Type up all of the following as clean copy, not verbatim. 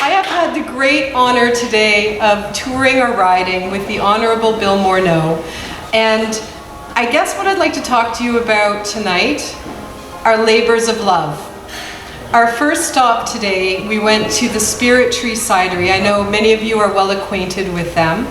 I have had the great honor today of touring or riding with the Honorable Bill Morneau. And I guess what I'd like to talk to you about tonight are labors of love. Our first stop today, we went to the Spirit Tree Cidery. I know many of you are well acquainted with them.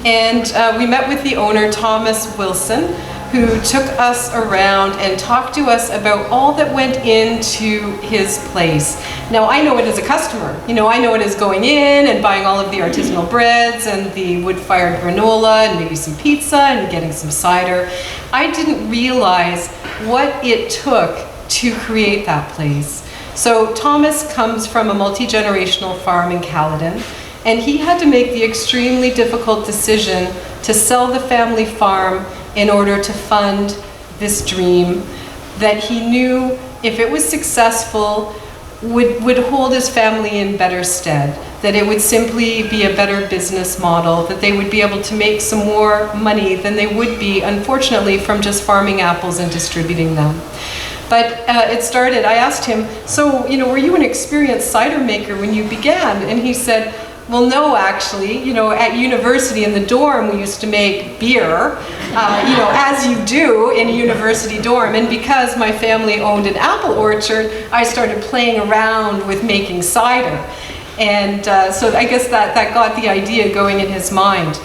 And we met with the owner, Thomas Wilson, who took us around and talked to us about all that went into his place. Now, I know it as a customer. You know, I know it as going in and buying all of the artisanal breads and the wood-fired granola and maybe some pizza and getting some cider. I didn't realize what it took to create that place. So Thomas comes from a multi-generational farm in Caledon, and he had to make the extremely difficult decision to sell the family farm in order to fund this dream that he knew, if it was successful, would hold his family in better stead, that it would simply be a better business model, that they would be able to make some more money than they would be, unfortunately, from just farming apples and distributing them. But it started, I asked him, so, you know, were you an experienced cider maker when you began? And he said, well, no, actually, you know, at university in the dorm, we used to make beer, you know, as you do in a university dorm. And because my family owned an apple orchard, I started playing around with making cider. And so I guess that got the idea going in his mind.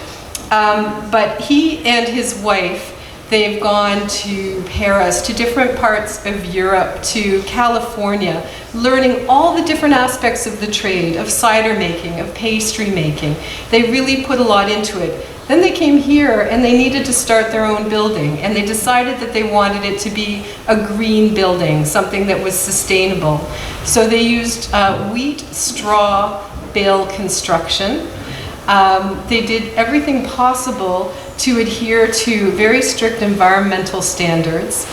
But he and his wife, they've gone to Paris, to different parts of Europe, to California, learning all the different aspects of the trade, of cider making, of pastry making. They really put a lot into it. Then they came here and they needed to start their own building, and they decided that they wanted it to be a green building, something that was sustainable. So they used wheat, straw, bale construction. They did everything possible to adhere to very strict environmental standards,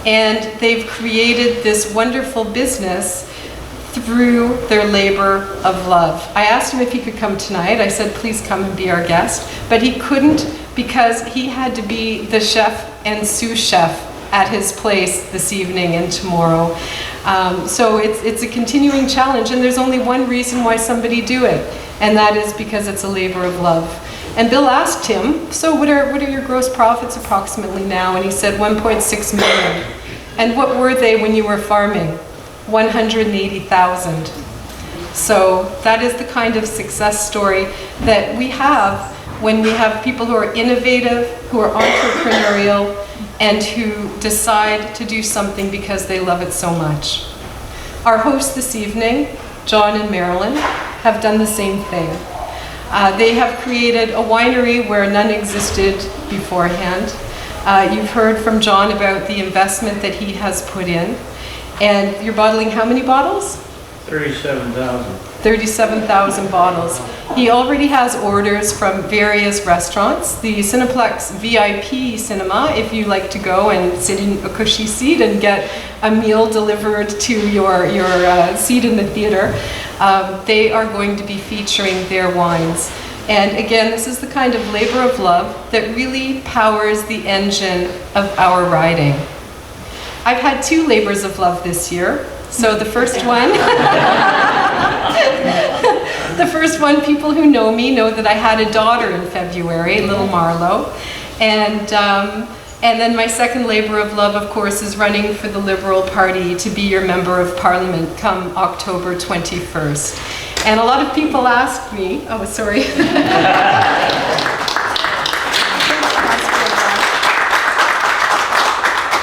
and they've created this wonderful business through their labor of love. I asked him if he could come tonight. I said, please come and be our guest, but he couldn't because he had to be the chef and sous chef at his place this evening and tomorrow. So it's a continuing challenge, and there's only one reason why somebody do it, and that is because it's a labor of love. And Bill asked him, so what are your gross profits approximately now? And he said 1.6 million. And what were they when you were farming? 180,000. So that is the kind of success story that we have when we have people who are innovative, who are entrepreneurial, and who decide to do something because they love it so much. Our hosts this evening, John and Marilyn, have done the same thing. They have created a winery where none existed beforehand. You've heard from John about the investment that he has put in. And you're bottling how many bottles? 37,000. 37,000 bottles. He already has orders from various restaurants. The Cineplex VIP cinema, if you like to go and sit in a cushy seat and get a meal delivered to your seat in the theater, they are going to be featuring their wines. And again, this is the kind of labor of love that really powers the engine of our riding. I've had 2 labors of love this year. So the first one, people who know me know that I had a daughter in February, little Marlo. And then my second labor of love, of course, is running for the Liberal Party to be your Member of Parliament come October 21st. And a lot of people ask me, oh, sorry.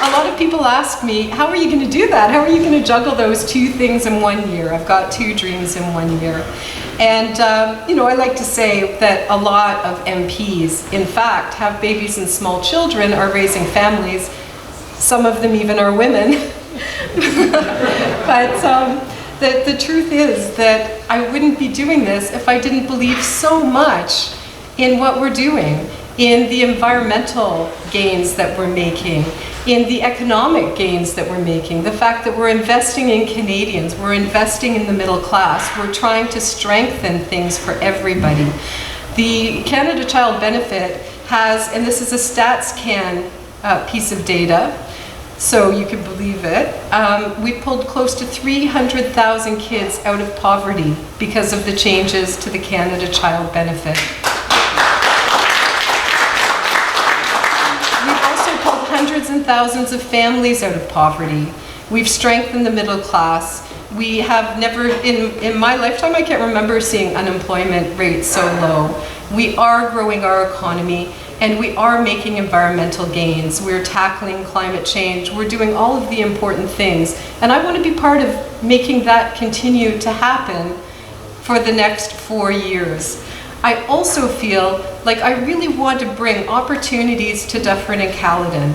A lot of people ask me, how are you going to do that? How are you going to juggle those 2 things in 1 year? I've got 2 dreams in 1 year. And, you know, I like to say that a lot of MPs, in fact, have babies and small children, are raising families. Some of them even are women. But the truth is that I wouldn't be doing this if I didn't believe so much in what we're doing, in the environmental gains that we're making, in the economic gains that we're making, the fact that we're investing in Canadians, we're investing in the middle class, we're trying to strengthen things for everybody. The Canada Child Benefit has, and this is a StatsCan piece of data, So you can believe it. We pulled close to 300,000 kids out of poverty because of the changes to the Canada Child Benefit. We've also pulled hundreds and thousands of families out of poverty. We've strengthened the middle class. We have never, in my lifetime, I can't remember seeing unemployment rates so low. We are growing our economy, and we are making environmental gains. We're tackling climate change. We're doing all of the important things. And I want to be part of making that continue to happen for the next 4 years. I also feel like I really want to bring opportunities to Dufferin-Caledon.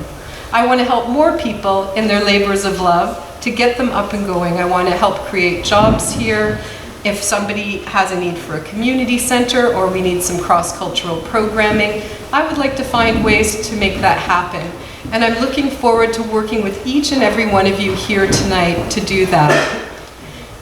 I want to help more people in their labors of love to get them up and going. I want to help create jobs here. If somebody has a need for a community center or we need some cross-cultural programming, I would like to find ways to make that happen. And I'm looking forward to working with each and every one of you here tonight to do that.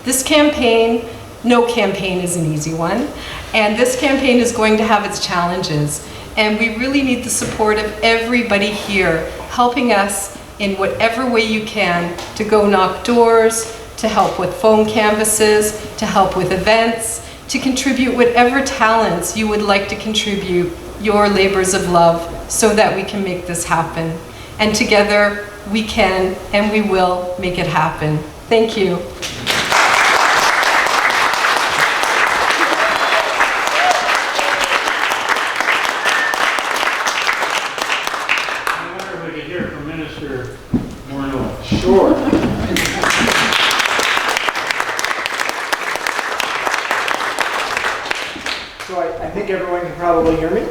This campaign, no campaign is an easy one, and this campaign is going to have its challenges. And we really need the support of everybody here, helping us in whatever way you can to go knock doors, to help with phone canvases, to help with events, to contribute whatever talents you would like to contribute your labors of love so that we can make this happen. And together we can and we will make it happen. Thank you. I wonder if we could hear from Minister Morneau. Sure. So I think everyone can probably hear me.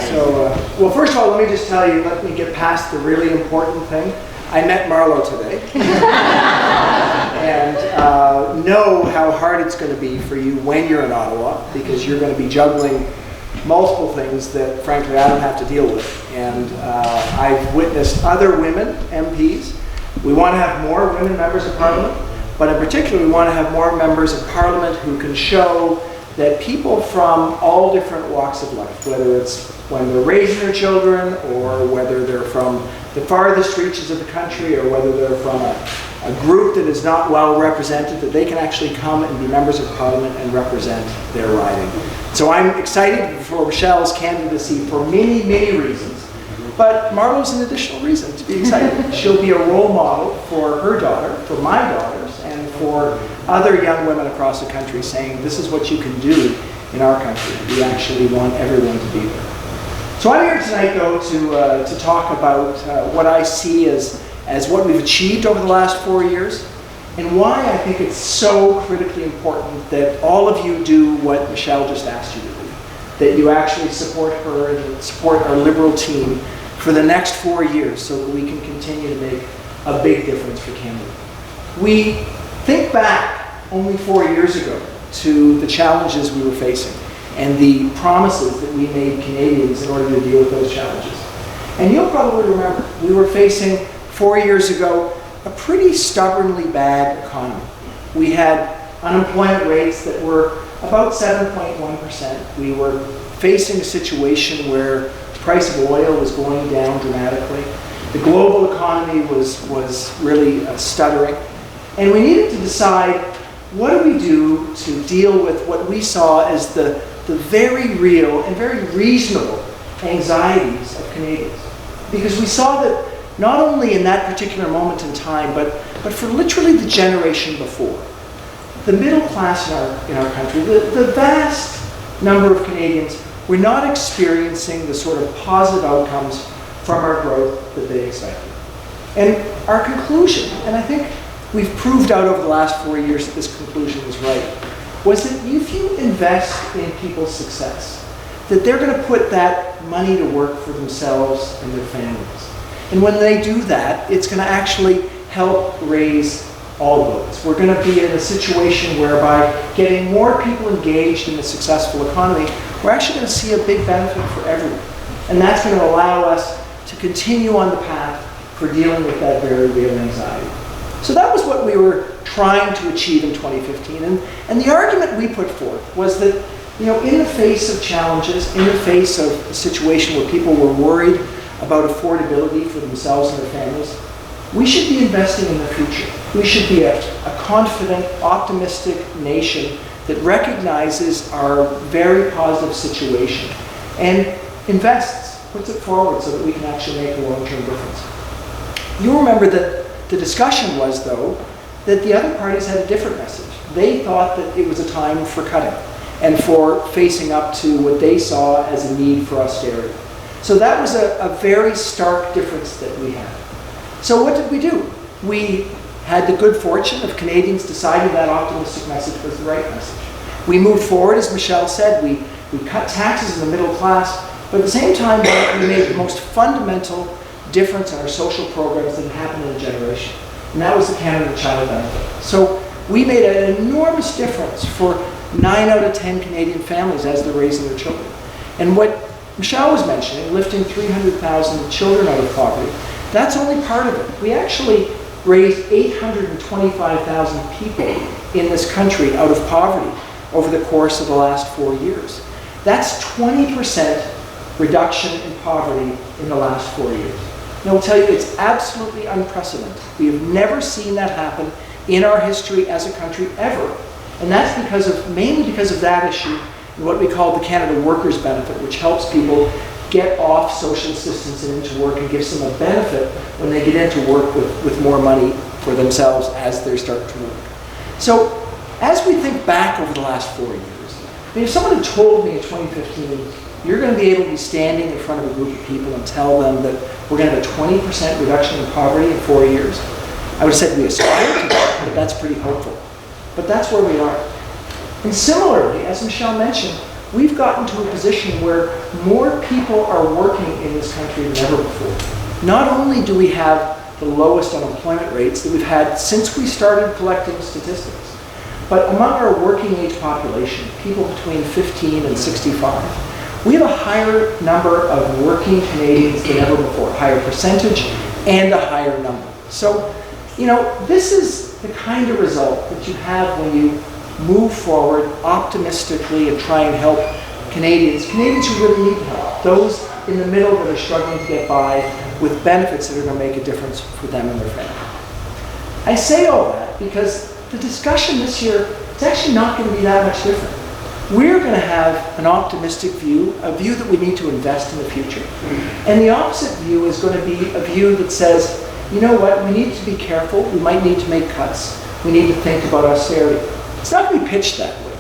So, well, first of all, let me just tell you, let me get past the really important thing. I met Marlo today. And know how hard it's going to be for you when you're in Ottawa, because you're going to be juggling multiple things that, frankly, I don't have to deal with. And I've witnessed other women MPs. We want to have more women members of Parliament, but in particular, we want to have more members of Parliament who can show that people from all different walks of life, whether it's when they're raising their children, or whether they're from the farthest reaches of the country, or whether they're from a group that is not well represented, that they can actually come and be members of Parliament and represent their riding. So I'm excited for Michele's candidacy for many, many reasons. But Marlo's an additional reason to be excited. She'll be a role model for her daughter, for my daughters, and for other young women across the country, saying this is what you can do in our country. We actually want everyone to be there. So I'm here tonight, though, to talk about what I see as what we've achieved over the last 4 years, and why I think it's so critically important that all of you do what Michele just asked you to do, that you actually support her and support our Liberal team for the next 4 years so that we can continue to make a big difference for Canada. We think back only 4 years ago to the challenges we were facing and the promises that we made Canadians in order to deal with those challenges. And you'll probably remember, we were facing 4 years ago a pretty stubbornly bad economy. We had unemployment rates that were about 7.1%. We were facing a situation where the price of oil was going down dramatically. The global economy was really stuttering. And we needed to decide, what do we do to deal with what we saw as the very real and very reasonable anxieties of Canadians? Because we saw that not only in that particular moment in time, but for literally the generation before, the middle class in our country, the vast number of Canadians were not experiencing the sort of positive outcomes from our growth that they expected. And our conclusion, and I think we've proved out over the last 4 years that this conclusion was right, was that if you invest in people's success, that they're going to put that money to work for themselves and their families. And when they do that, it's going to actually help raise all boats. We're going to be in a situation whereby getting more people engaged in a successful economy, we're actually going to see a big benefit for everyone. And that's going to allow us to continue on the path for dealing with that very real anxiety. So that was what we were trying to achieve in 2015. And the argument we put forth was that, in the face of challenges, in the face of a situation where people were worried about affordability for themselves and their families, We should be investing in the future. We should be a confident, optimistic nation that recognizes our very positive situation and invests, puts it forward so that we can actually make a long-term difference. You'll remember that the discussion was, though, that the other parties had a different message. They thought that it was a time for cutting and for facing up to what they saw as a need for austerity. So that was a very stark difference that we had. So what did we do? We had the good fortune of Canadians deciding that optimistic message was the right message. We moved forward, as Michele said, we cut taxes in the middle class, but at the same time we made the most fundamental difference in our social programs that had happened in a generation. And that was the Canada Child Benefit. So we made an enormous difference for 9 out of 10 Canadian families as they're raising their children. And what Michele was mentioning, lifting 300,000 children out of poverty, that's only part of it. We actually raised 825,000 people in this country out of poverty over the course of the last 4 years. That's 20% reduction in poverty in the last 4 years. And I'll tell you, it's absolutely unprecedented. We have never seen that happen in our history as a country ever. And that's mainly because of that issue and what we call the Canada Workers' Benefit, which helps people get off social assistance and into work and gives them a benefit when they get into work with more money for themselves as they start to work. So as we think back over the last 4 years, I mean, if someone had told me in 2015, you're going to be able to be standing in front of a group of people and tell them that we're going to have a 20% reduction in poverty in 4 years, I would have said we aspire to that, but that's pretty hopeful. But that's where we are. And similarly, as Michele mentioned, we've gotten to a position where more people are working in this country than ever before. Not only do we have the lowest unemployment rates that we've had since we started collecting statistics, but among our working age population, people between 15 and 65, we have a higher number of working Canadians than ever before, a higher percentage and a higher number. So, this is the kind of result that you have when you move forward optimistically and try and help Canadians who really need help, those in the middle that are struggling to get by with benefits that are going to make a difference for them and their family. I say all that because the discussion this year is actually not going to be that much different. We're going to have an optimistic view, a view that we need to invest in the future. And the opposite view is going to be a view that says, you know what, we need to be careful, we might need to make cuts, we need to think about austerity. It's not going to be pitched that way.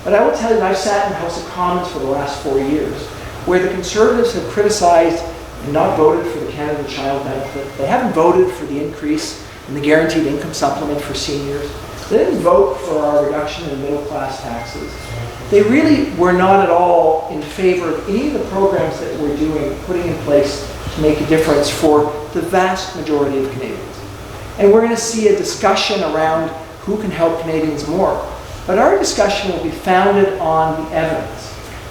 But I will tell you that I've sat in the House of Commons for the last 4 years, where the Conservatives have criticized and not voted for the Canada Child Benefit. They haven't voted for the increase in the guaranteed income supplement for seniors. They didn't vote for our reduction in middle class taxes. They really were not at all in favor of any of the programs that we're putting in place to make a difference for the vast majority of Canadians. And we're going to see a discussion around who can help Canadians more. But our discussion will be founded on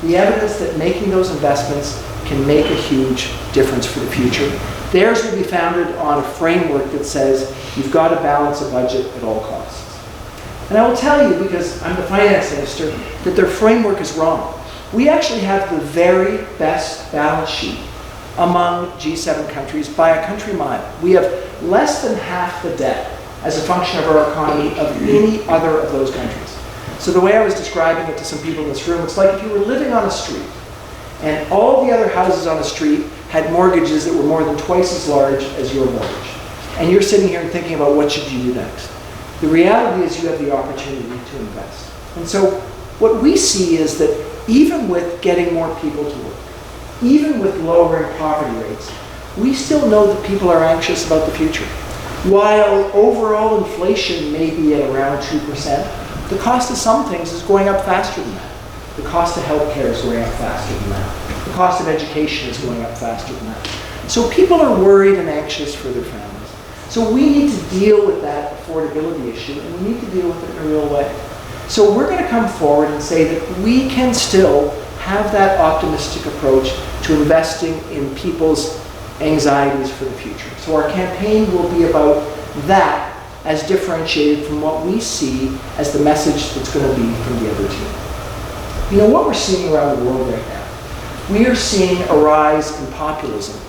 the evidence that making those investments can make a huge difference for the future. Theirs will be founded on a framework that says you've got to balance a budget at all costs. And I will tell you, because I'm the finance minister, that their framework is wrong. We actually have the very best balance sheet among G7 countries by a country mile. We have less than half the debt as a function of our economy of any other of those countries. So the way I was describing it to some people in this room, it's like if you were living on a street and all the other houses on the street had mortgages that were more than twice as large as your mortgage. And you're sitting here and thinking about what should you do next. The reality is you have the opportunity to invest. And so what we see is that even with getting more people to work, even with lowering poverty rates, we still know that people are anxious about the future. While overall inflation may be at around 2%, the cost of some things is going up faster than that. The cost of healthcare is going up faster than that. The cost of education is going up faster than that. So people are worried and anxious for their families. So we need to deal with that affordability issue, and we need to deal with it in a real way. So we're going to come forward and say that we can still have that optimistic approach to investing in people's anxieties for the future. So our campaign will be about that as differentiated from what we see as the message that's going to be from the other team. You know, what we're seeing around the world right now, we are seeing a rise in populism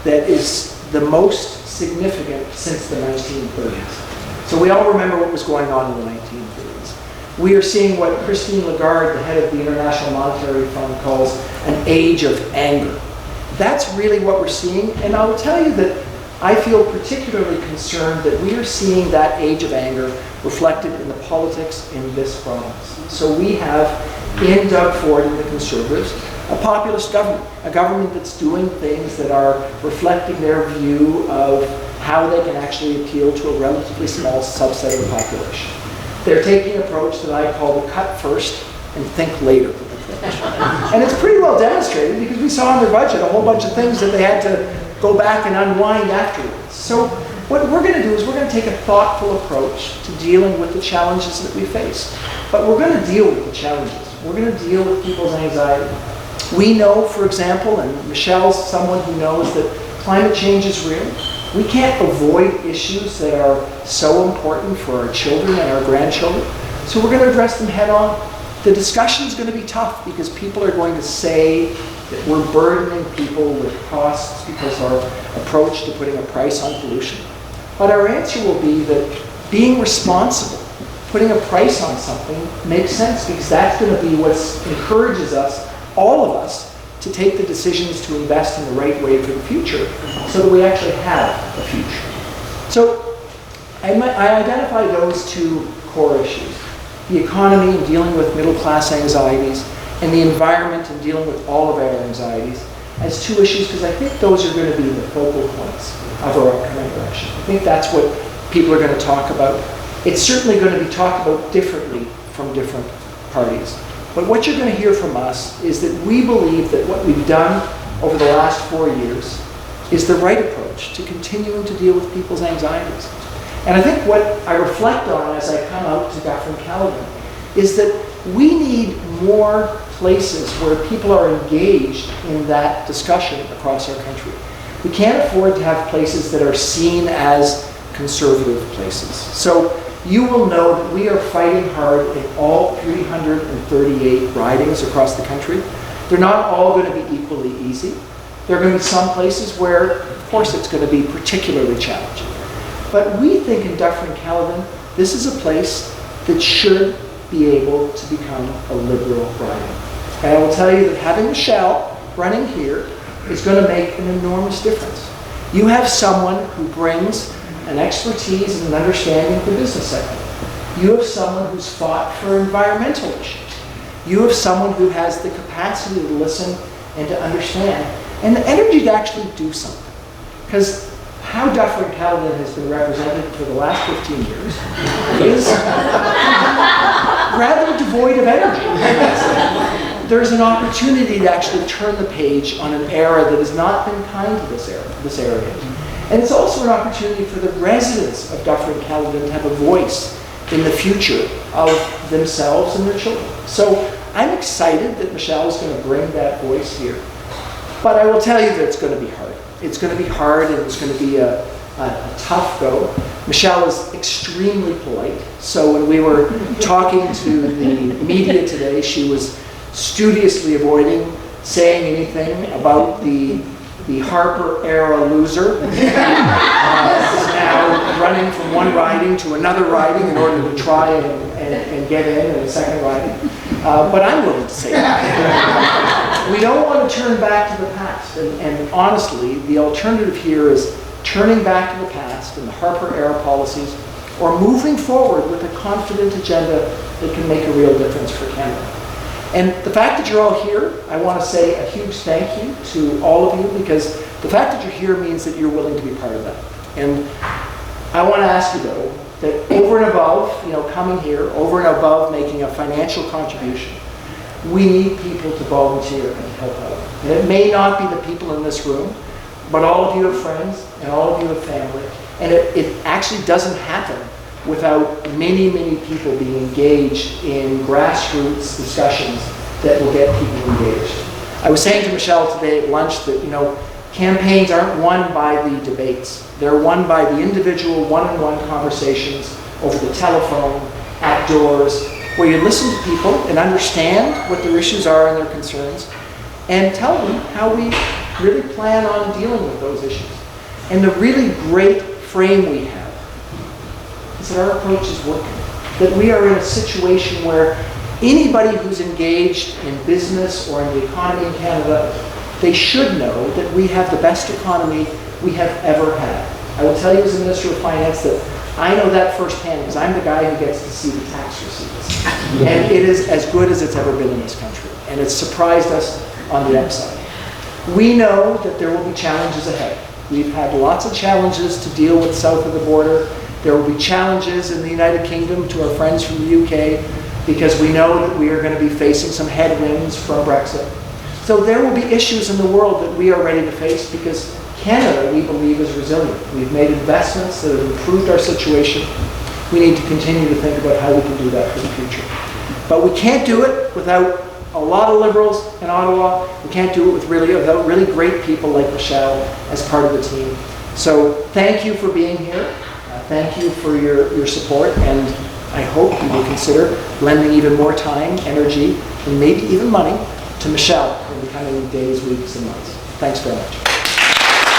that is the most significant since the 1930s. So we all remember what was going on in the 1930s. We are seeing what Christine Lagarde, the head of the International Monetary Fund, calls an age of anger. That's really what we're seeing, and I'll tell you that I feel particularly concerned that we are seeing that age of anger reflected in the politics in this province. So we have, in Doug Ford and the Conservatives, a populist government, a government that's doing things that are reflecting their view of how they can actually appeal to a relatively small subset of the population. They're taking an approach that I call the cut first and think later approach. And it's pretty well demonstrated because we saw in their budget a whole bunch of things that they had to go back and unwind afterwards. So what we're going to do is we're going to take a thoughtful approach to dealing with the challenges that we face. But we're going to deal with the challenges. We're going to deal with people's anxiety. We know, for example, and Michele's someone who knows that climate change is real. We can't avoid issues that are so important for our children and our grandchildren. So we're going to address them head on. The discussion is going to be tough because people are going to say that we're burdening people with costs because of our approach to putting a price on pollution. But our answer will be that being responsible, putting a price on something makes sense because that's going to be what encourages us, all of us, to take the decisions to invest in the right way for the future so that we actually have a future. So I identify those two core issues: the economy and dealing with middle class anxieties, and the environment and dealing with all of our anxieties, as two issues because I think those are going to be the focal points of our upcoming election. I think that's what people are going to talk about. It's certainly going to be talked about differently from different parties. But what you're going to hear from us is that we believe that what we've done over the last 4 years is the right approach to continuing to deal with people's anxieties. And I think what I reflect on as I come out to Dufferin-Caledon is that we need more places where people are engaged in that discussion across our country. We can't afford to have places that are seen as conservative places. So you will know that we are fighting hard in all 338 ridings across the country. They're not all going to be equally easy. There are going to be some places where, of course, it's going to be particularly challenging. But we think in Dufferin-Caledon, this is a place that should be able to become a Liberal riding. And I will tell you that having Michele running here is going to make an enormous difference. You have someone who brings an expertise and an understanding of the business sector. You have someone who's fought for environmental issues. You have someone who has the capacity to listen and to understand, and the energy to actually do something. Because how Dufferin-Caledon has been represented for the last 15 years is rather devoid of energy. There's an opportunity to actually turn the page on an era that has not been kind to this area. And it's also an opportunity for the residents of Dufferin-Caledon to have a voice in the future of themselves and their children. So I'm excited that Michele is going to bring that voice here. But I will tell you that it's going to be hard. It's going to be hard and it's going to be a tough go. Michele is extremely polite. So when we were talking to the media today, she was studiously avoiding saying anything about the Harper era loser is now running from one riding to another riding in order to try and get in a second riding. But I'm willing to say that. We don't want to turn back to the past. And honestly, the alternative here is turning back to the past and the Harper era policies or moving forward with a confident agenda that can make a real difference for Canada. And the fact that you're all here, I want to say a huge thank you to all of you because the fact that you're here means that you're willing to be part of that. And I want to ask you though, that over and above, coming here, over and above making a financial contribution, we need people to volunteer and help out. And it may not be the people in this room, but all of you have friends and all of you have family. And it actually doesn't happen without many, many people being engaged in grassroots discussions that will get people engaged. I was saying to Michele today at lunch that, campaigns aren't won by the debates. They're won by the individual one-on-one conversations over the telephone, at doors, where you listen to people and understand what their issues are and their concerns, and tell them how we really plan on dealing with those issues. And the really great frame we have is that our approach is working. That we are in a situation where anybody who's engaged in business or in the economy in Canada, they should know that we have the best economy we have ever had. I will tell you as a Minister of Finance that I know that firsthand because I'm the guy who gets to see the tax receipts. And it is as good as it's ever been in this country. And it's surprised us on the upside. We know that there will be challenges ahead. We've had lots of challenges to deal with south of the border. There will be challenges in the United Kingdom to our friends from the UK because we know that we are going to be facing some headwinds from Brexit. So there will be issues in the world that we are ready to face because Canada, we believe, is resilient. We've made investments that have improved our situation. We need to continue to think about how we can do that for the future. But we can't do it without a lot of Liberals in Ottawa. We can't do it without really great people like Michele as part of the team. So thank you for being here. Thank you for your support, and I hope you will consider lending even more time, energy, and maybe even money to Michele in the coming days, weeks, and months. Thanks very much.